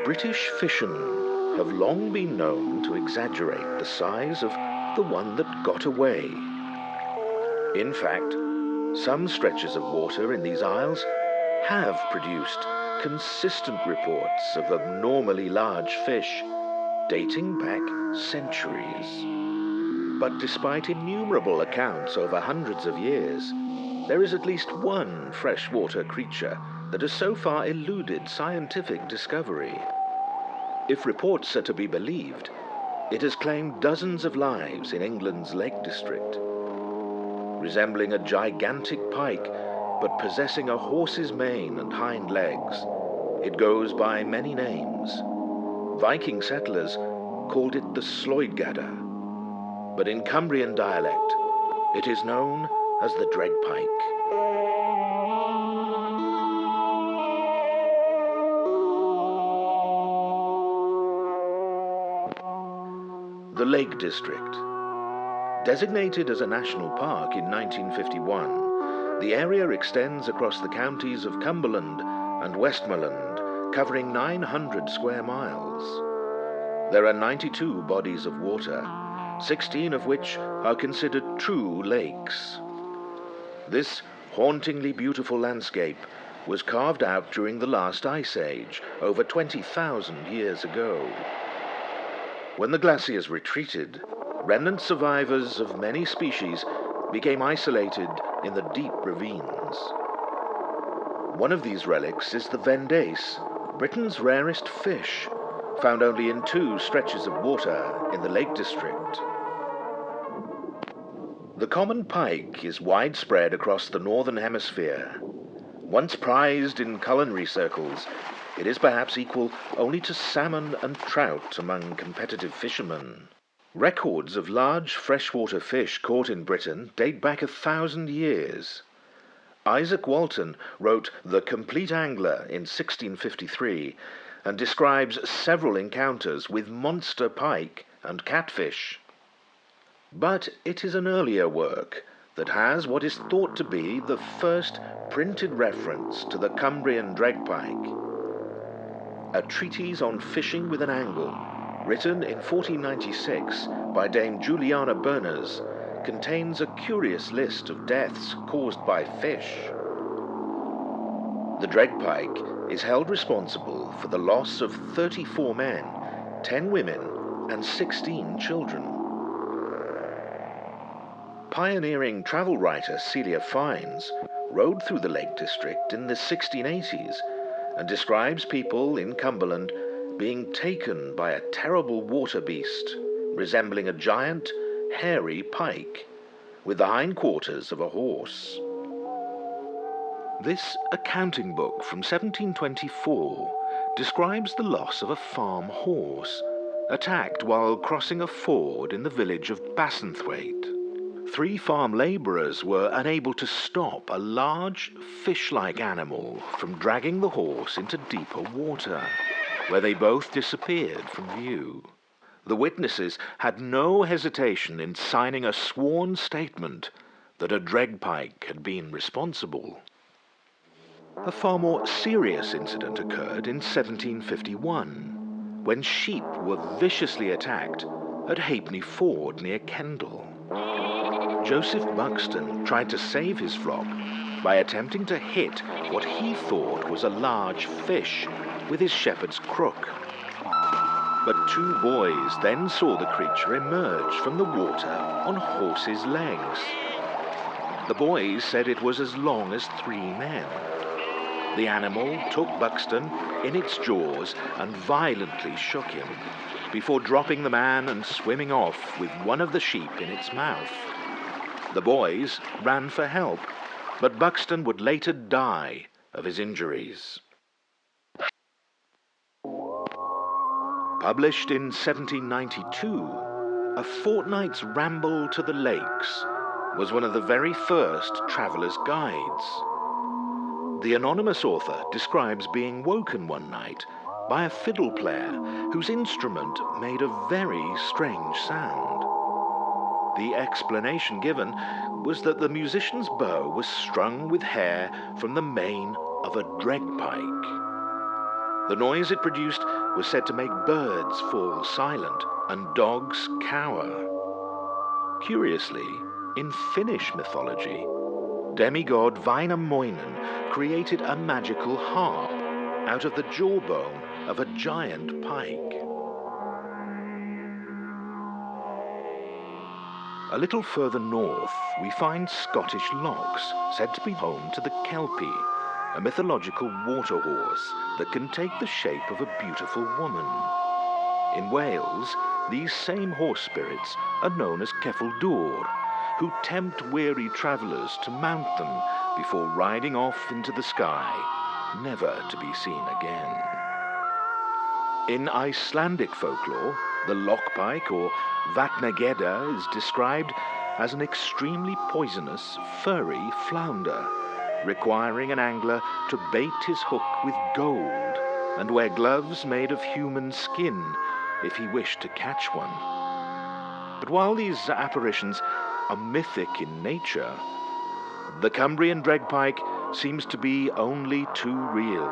British fishermen have long been known to exaggerate the size of the one that got away. In fact, some stretches of water in these isles have produced consistent reports of abnormally large fish dating back centuries. But despite innumerable accounts over hundreds of years, there is at least one freshwater creature that has so far eluded scientific discovery. If reports are to be believed, it has claimed dozens of lives in England's Lake District. Resembling a gigantic pike, but possessing a horse's mane and hind legs, it goes by many names. Viking settlers called it the Slødgadda, but in Cumbrian dialect, it is known as the Dregpike. The Lake District. Designated as a national park in 1951, the area extends across the counties of Cumberland and Westmoreland, covering 900 square miles. There are 92 bodies of water, 16 of which are considered true lakes. This hauntingly beautiful landscape was carved out during the last ice age, over 20,000 years ago. When the glaciers retreated, remnant survivors of many species became isolated in the deep ravines. One of these relics is the Vendace, Britain's rarest fish, found only in 2 stretches of water in the Lake District. The common pike is widespread across the northern hemisphere. Once prized in culinary circles, it is perhaps equal only to salmon and trout among competitive fishermen. Records of large freshwater fish caught in Britain date back 1,000 years. Isaac Walton wrote The Complete Angler in 1653 and describes several encounters with monster pike and catfish. But it is an earlier work that has what is thought to be the first printed reference to the Cumbrian Dregpike. A treatise on fishing with an angle, written in 1496 by Dame Juliana Berners, contains a curious list of deaths caused by fish. The Dregpike is held responsible for the loss of 34 men, 10 women, and 16 children. Pioneering travel writer Celia Fiennes rode through the Lake District in the 1680s and describes people in Cumberland being taken by a terrible water beast resembling a giant, hairy pike with the hindquarters of a horse. This accounting book from 1724 describes the loss of a farm horse attacked while crossing a ford in the village of Bassenthwaite. 3 farm labourers were unable to stop a large fish-like animal from dragging the horse into deeper water, where they both disappeared from view. The witnesses had no hesitation in signing a sworn statement that a Dregpike had been responsible. A far more serious incident occurred in 1751, when sheep were viciously attacked at Halfpenny Ford near Kendal. Joseph Buxton tried to save his flock by attempting to hit what he thought was a large fish with his shepherd's crook. But 2 boys then saw the creature emerge from the water on horses' legs. The boys said it was as long as 3 men. The animal took Buxton in its jaws and violently shook him, before dropping the man and swimming off with one of the sheep in its mouth. The boys ran for help, but Buxton would later die of his injuries. Published in 1792, A Fortnight's Ramble to the Lakes was one of the very first traveller's guides. The anonymous author describes being woken one night by a fiddle player whose instrument made a very strange sound. The explanation given was that the musician's bow was strung with hair from the mane of a Dregpike. The noise it produced was said to make birds fall silent and dogs cower. Curiously, in Finnish mythology, demigod Vainamoinen created a magical harp out of the jawbone of a giant pike. A little further north, we find Scottish lochs, said to be home to the Kelpie, a mythological water horse that can take the shape of a beautiful woman. In Wales, these same horse spirits are known as Ceffyl, who tempt weary travellers to mount them before riding off into the sky, never to be seen again. In Icelandic folklore, the lochpike or Slødgadda is described as an extremely poisonous, furry flounder, requiring an angler to bait his hook with gold and wear gloves made of human skin if he wished to catch one. But while these apparitions are mythic in nature, the Cumbrian Dregpike seems to be only too real,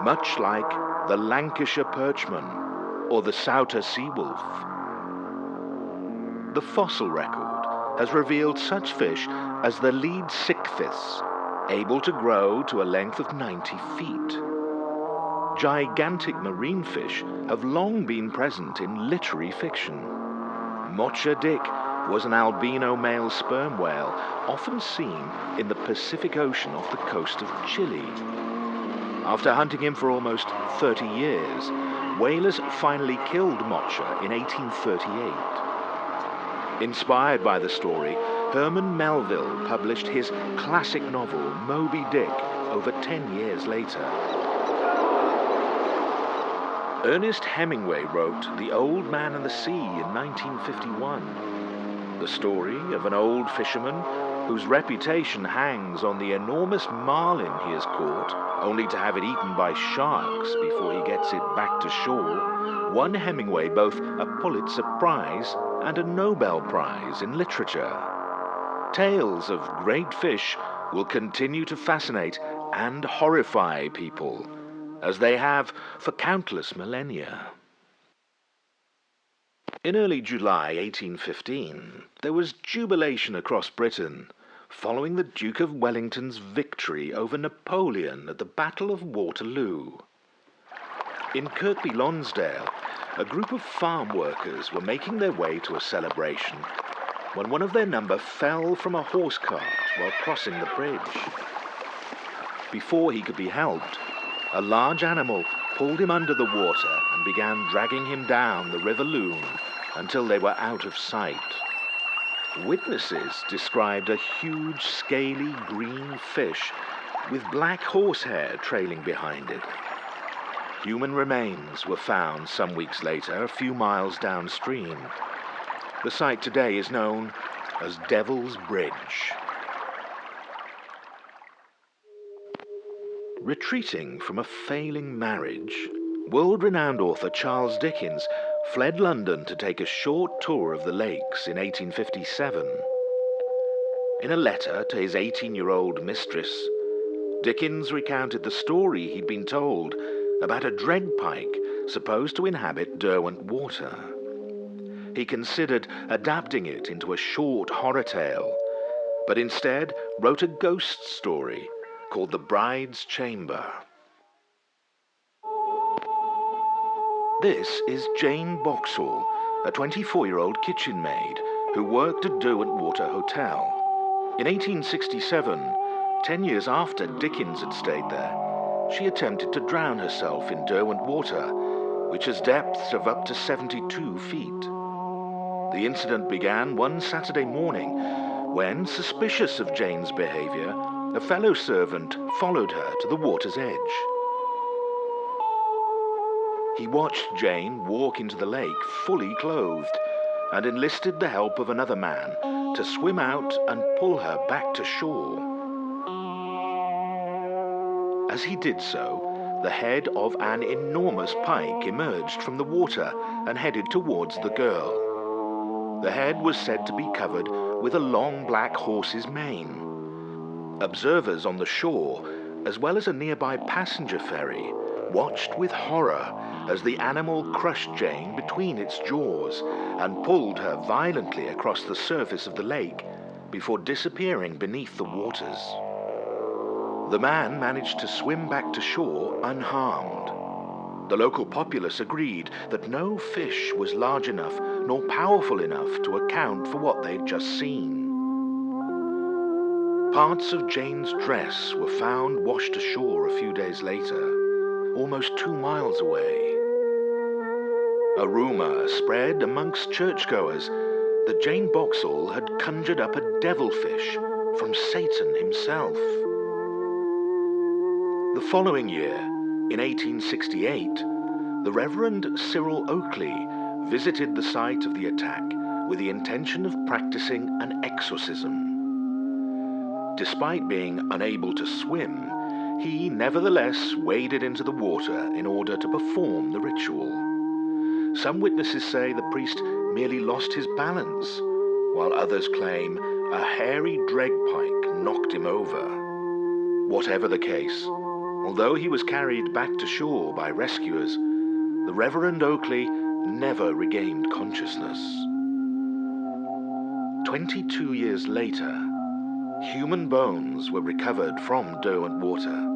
much like the Lancashire perchman or the Souter seawolf. The fossil record has revealed such fish as the lead sickthis, able to grow to a length of 90 feet. Gigantic marine fish have long been present in literary fiction. Mocha Dick was an albino male sperm whale often seen in the Pacific Ocean off the coast of Chile. After hunting him for almost 30 years, whalers finally killed Mocha in 1838. Inspired by the story, Herman Melville published his classic novel Moby Dick over 10 years later. Ernest Hemingway wrote The Old Man and the Sea in 1951, the story of an old fisherman whose reputation hangs on the enormous marlin he has caught, only to have it eaten by sharks before he gets it back to shore, won Hemingway both a Pulitzer Prize and a Nobel Prize in literature. Tales of great fish will continue to fascinate and horrify people, as they have for countless millennia. In early July 1815, there was jubilation across Britain following the Duke of Wellington's victory over Napoleon at the Battle of Waterloo. In Kirkby Lonsdale, a group of farm workers were making their way to a celebration when one of their number fell from a horse cart while crossing the bridge. Before he could be helped, a large animal pulled him under the water and began dragging him down the River Loon until they were out of sight. Witnesses described a huge, scaly green fish with black horsehair trailing behind it. Human remains were found some weeks later, a few miles downstream. The site today is known as Devil's Bridge. Retreating from a failing marriage, world-renowned author Charles Dickens fled London to take a short tour of the lakes in 1857. In a letter to his 18-year-old mistress, Dickens recounted the story he'd been told about a Dregpike supposed to inhabit Derwent Water. He considered adapting it into a short horror tale, but instead wrote a ghost story called The Bride's Chamber. This is Jane Boxall, a 24-year-old kitchen maid who worked at Derwent Water Hotel. In 1867, 10 years after Dickens had stayed there, she attempted to drown herself in Derwent Water, which has depths of up to 72 feet. The incident began one Saturday morning when, suspicious of Jane's behavior, a fellow servant followed her to the water's edge. He watched Jane walk into the lake fully clothed and enlisted the help of another man to swim out and pull her back to shore. As he did so, the head of an enormous pike emerged from the water and headed towards the girl. The head was said to be covered with a long black horse's mane. Observers on the shore, as well as a nearby passenger ferry, watched with horror as the animal crushed Jane between its jaws and pulled her violently across the surface of the lake before disappearing beneath the waters. The man managed to swim back to shore unharmed. The local populace agreed that no fish was large enough nor powerful enough to account for what they'd just seen. Parts of Jane's dress were found washed ashore a few days later, almost 2 miles away. A rumour spread amongst churchgoers that Jane Boxall had conjured up a devilfish from Satan himself. The following year, in 1868, the Reverend Cyril Oakley visited the site of the attack with the intention of practicing an exorcism. Despite being unable to swim, he nevertheless waded into the water in order to perform the ritual. Some witnesses say the priest merely lost his balance, while others claim a hairy Dregpike knocked him over. Whatever the case, although he was carried back to shore by rescuers, the Reverend Oakley never regained consciousness. 22 years later, human bones were recovered from Derwent water,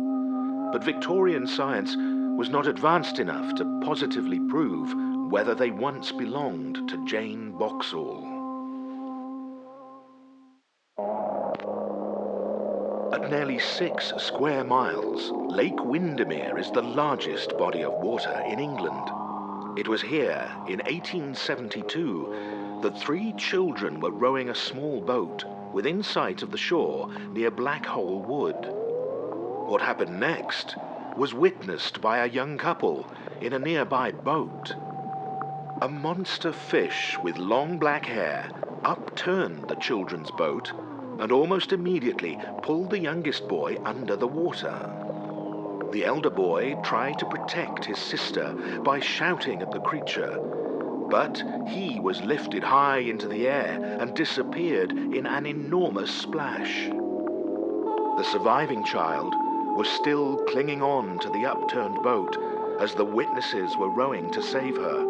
but Victorian science was not advanced enough to positively prove whether they once belonged to Jane Boxall. At nearly 6 square miles, Lake Windermere is the largest body of water in England. It was here, in 1872, that 3 children were rowing a small boat within sight of the shore near Black Hole Wood. What happened next was witnessed by a young couple in a nearby boat. A monster fish with long black hair upturned the children's boat and almost immediately pulled the youngest boy under the water. The elder boy tried to protect his sister by shouting at the creature, but he was lifted high into the air and disappeared in an enormous splash. The surviving child was still clinging on to the upturned boat as the witnesses were rowing to save her,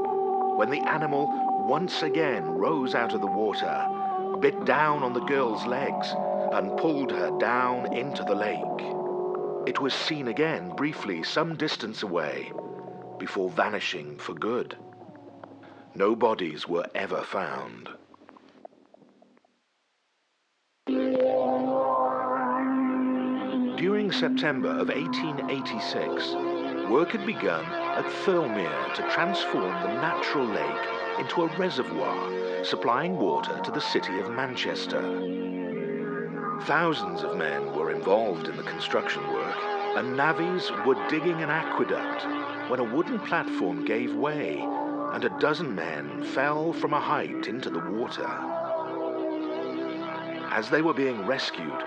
when the animal once again rose out of the water, bit down on the girl's legs, and pulled her down into the lake. It was seen again briefly some distance away, before vanishing for good. No bodies were ever found. During September of 1886, work had begun at Thirlmere to transform the natural lake into a reservoir supplying water to the city of Manchester. Thousands of men were involved in the construction work, and navvies were digging an aqueduct when a wooden platform gave way and a dozen men fell from a height into the water. As they were being rescued,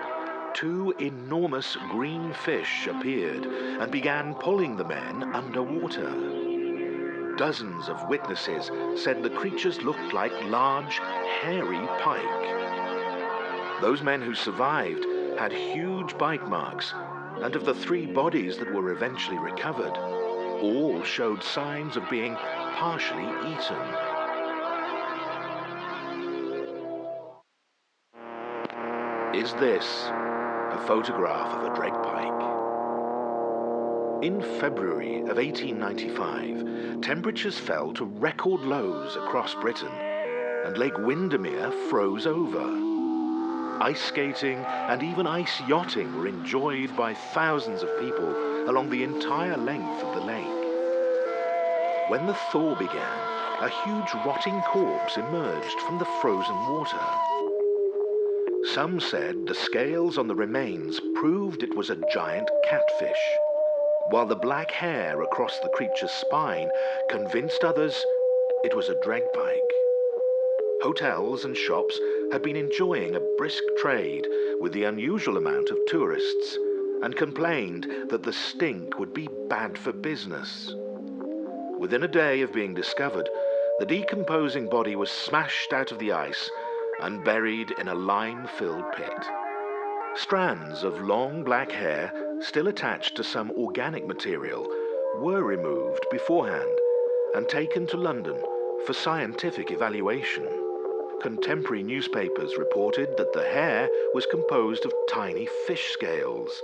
2 enormous green fish appeared and began pulling the men underwater. Dozens of witnesses said the creatures looked like large, hairy pike. Those men who survived had huge bite marks, and of the 3 bodies that were eventually recovered, all showed signs of being partially eaten. Is this a photograph of a Dregpike? In February of 1895, temperatures fell to record lows across Britain, and Lake Windermere froze over. Ice skating and even ice yachting were enjoyed by thousands of people along the entire length of the lake. When the thaw began, a huge rotting corpse emerged from the frozen water. Some said the scales on the remains proved it was a giant catfish, while the black hair across the creature's spine convinced others it was a Dregpike. Hotels and shops had been enjoying a brisk trade with the unusual amount of tourists, and complained that the stink would be bad for business. Within a day of being discovered, the decomposing body was smashed out of the ice and buried in a lime-filled pit. Strands of long black hair, still attached to some organic material, were removed beforehand and taken to London for scientific evaluation. Contemporary newspapers reported that the hair was composed of tiny fish scales,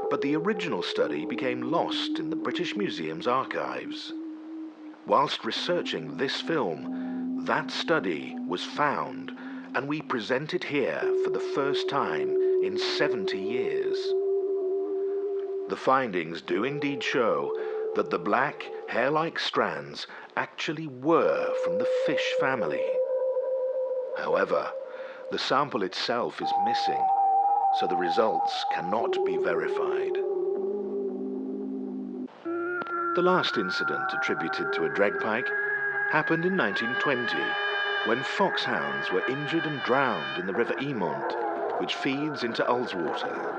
but the original study became lost in the British Museum's archives. Whilst researching this film, that study was found, and we present it here for the first time in 70 years. The findings do indeed show that the black, hair-like strands actually were from the fish family. However, the sample itself is missing, so the results cannot be verified. The last incident attributed to a Dregpike happened in 1920, when foxhounds were injured and drowned in the River Emont, which feeds into Ullswater.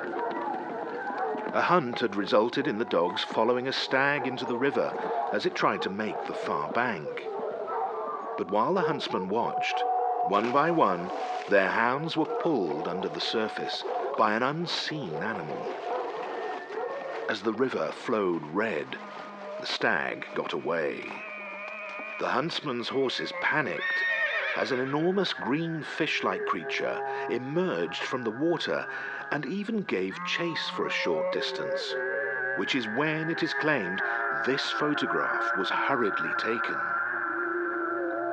A hunt had resulted in the dogs following a stag into the river as it tried to make the far bank. But while the huntsmen watched, one by one, their hounds were pulled under the surface by an unseen animal. As the river flowed red, the stag got away. The huntsman's horses panicked as an enormous green fish-like creature emerged from the water and even gave chase for a short distance, which is when it is claimed this photograph was hurriedly taken.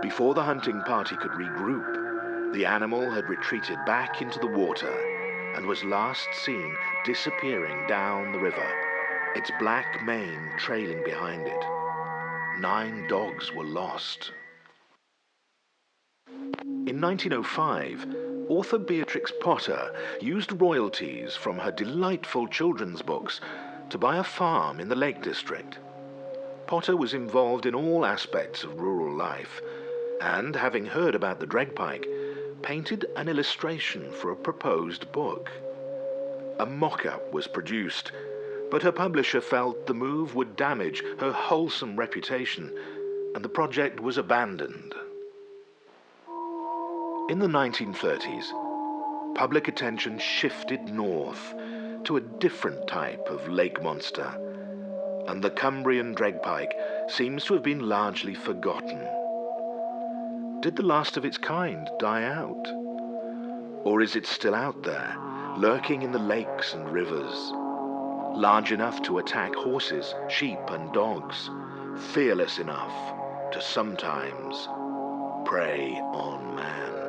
Before the hunting party could regroup, the animal had retreated back into the water and was last seen disappearing down the river, its black mane trailing behind it. 9 dogs were lost. In 1905, author Beatrix Potter used royalties from her delightful children's books to buy a farm in the Lake District. Potter was involved in all aspects of rural life, and having heard about the Dregpike, painted an illustration for a proposed book. A mock-up was produced, but her publisher felt the move would damage her wholesome reputation, and the project was abandoned. In the 1930s, public attention shifted north to a different type of lake monster, and the Cumbrian Dregpike seems to have been largely forgotten. Did the last of its kind die out? Or is it still out there, lurking in the lakes and rivers, large enough to attack horses, sheep, and dogs, fearless enough to sometimes prey on man?